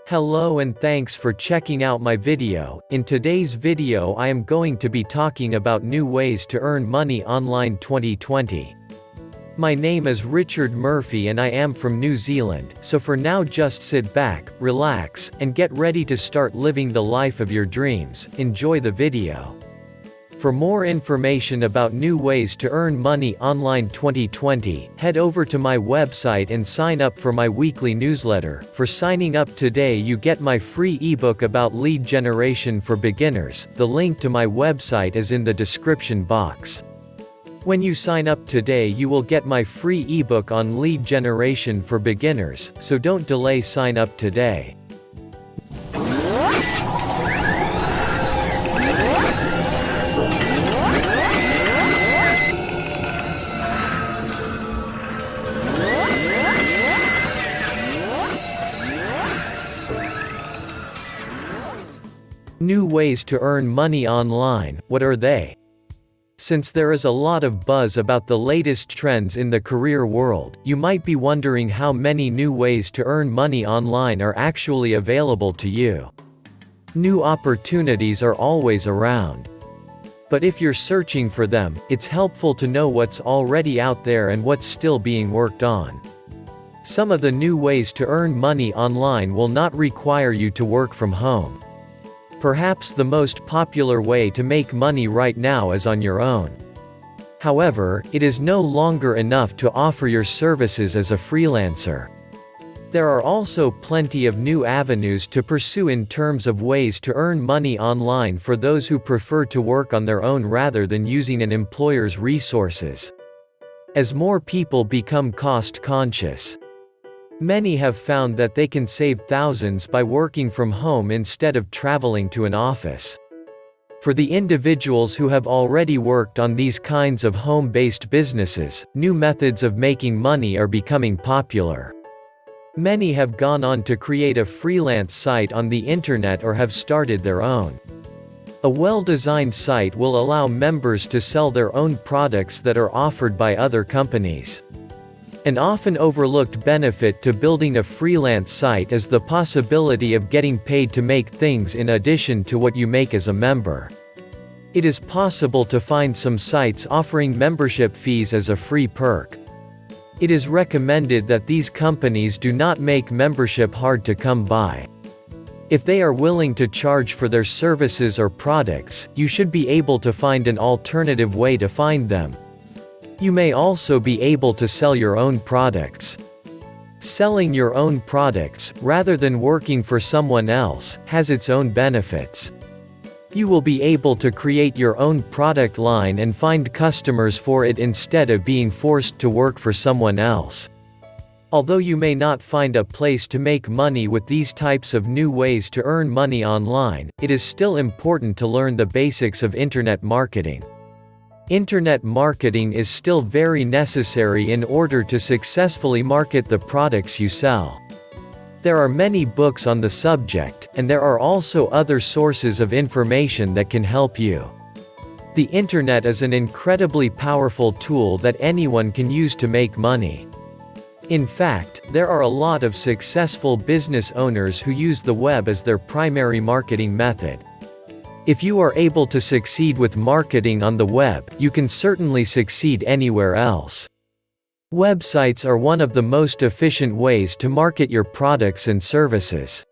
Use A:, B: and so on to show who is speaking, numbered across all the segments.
A: Hello and thanks for checking out my video. In today's video I am going to be talking about new ways to earn money online 2020. My name is Richard Murphy and I am from New Zealand, so for now just sit back, relax, and get ready to start living the life of your dreams. Enjoy the video. For more information about new ways to earn money online 2020, head over to my website and sign up for my weekly newsletter. For signing up today you get my free ebook about lead generation for beginners. The link to my website is in the description box. When you sign up today you will get my free ebook on lead generation for beginners, so don't delay, sign up today. New ways to earn money online, what are they? Since there is a lot of buzz about the latest trends in the career world, you might be wondering how many new ways to earn money online are actually available to you. New opportunities are always around. But if you're searching for them, it's helpful to know what's already out there and what's still being worked on. Some of the new ways to earn money online will not require you to work from home. Perhaps the most popular way to make money right now is on your own. However, it is no longer enough to offer your services as a freelancer. There are also plenty of new avenues to pursue in terms of ways to earn money online for those who prefer to work on their own rather than using an employer's resources. As more people become cost-conscious, many have found that they can save thousands by working from home instead of traveling to an office. For the individuals who have already worked on these kinds of home-based businesses, new methods of making money are becoming popular. Many have gone on to create a freelance site on the internet or have started their own. A well-designed site will allow members to sell their own products that are offered by other companies. An often overlooked benefit to building a freelance site is the possibility of getting paid to make things in addition to what you make as a member. It is possible to find some sites offering membership fees as a free perk. It is recommended that these companies do not make membership hard to come by. If they are willing to charge for their services or products, you should be able to find an alternative way to find them. You may also be able to sell your own products. Selling your own products, rather than working for someone else, has its own benefits. You will be able to create your own product line and find customers for it instead of being forced to work for someone else. Although you may not find a place to make money with these types of new ways to earn money online, it is still important to learn the basics of internet marketing. Internet marketing is still very necessary in order to successfully market the products you sell. There are many books on the subject, and there are also other sources of information that can help you. The internet is an incredibly powerful tool that anyone can use to make money. In fact, there are a lot of successful business owners who use the web as their primary marketing method. If you are able to succeed with marketing on the web, you can certainly succeed anywhere else. Websites are one of the most efficient ways to market your products and services.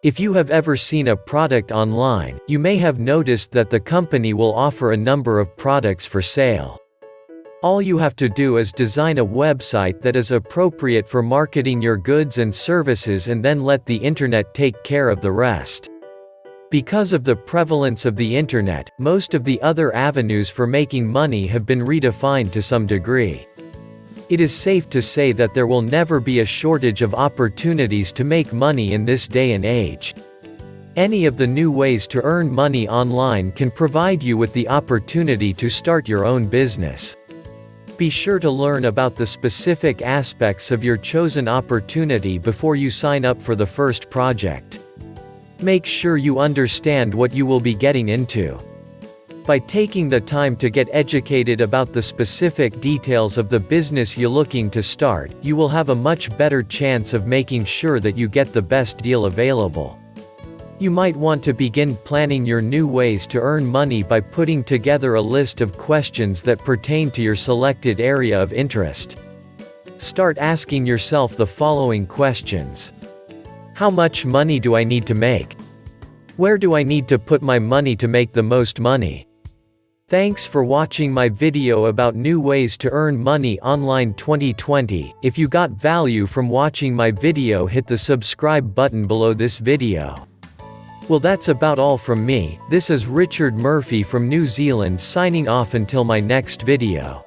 A: If you have ever seen a product online, you may have noticed that the company will offer a number of products for sale. All you have to do is design a website that is appropriate for marketing your goods and services and then let the internet take care of the rest. Because of the prevalence of the internet, most of the other avenues for making money have been redefined to some degree. It is safe to say that there will never be a shortage of opportunities to make money in this day and age. Any of the new ways to earn money online can provide you with the opportunity to start your own business. Be sure to learn about the specific aspects of your chosen opportunity before you sign up for the first project. Make sure you understand what you will be getting into. By taking the time to get educated about the specific details of the business you're looking to start, you will have a much better chance of making sure that you get the best deal available. You might want to begin planning your new ways to earn money by putting together a list of questions that pertain to your selected area of interest. Start asking yourself the following questions. How much money do I need to make? Where do I need to put my money to make the most money? Thanks for watching my video about new ways to earn money online 2020. If you got value from watching my video, hit the subscribe button below this video. Well, that's about all from me. This is Richard Murphy from New Zealand signing off until my next video.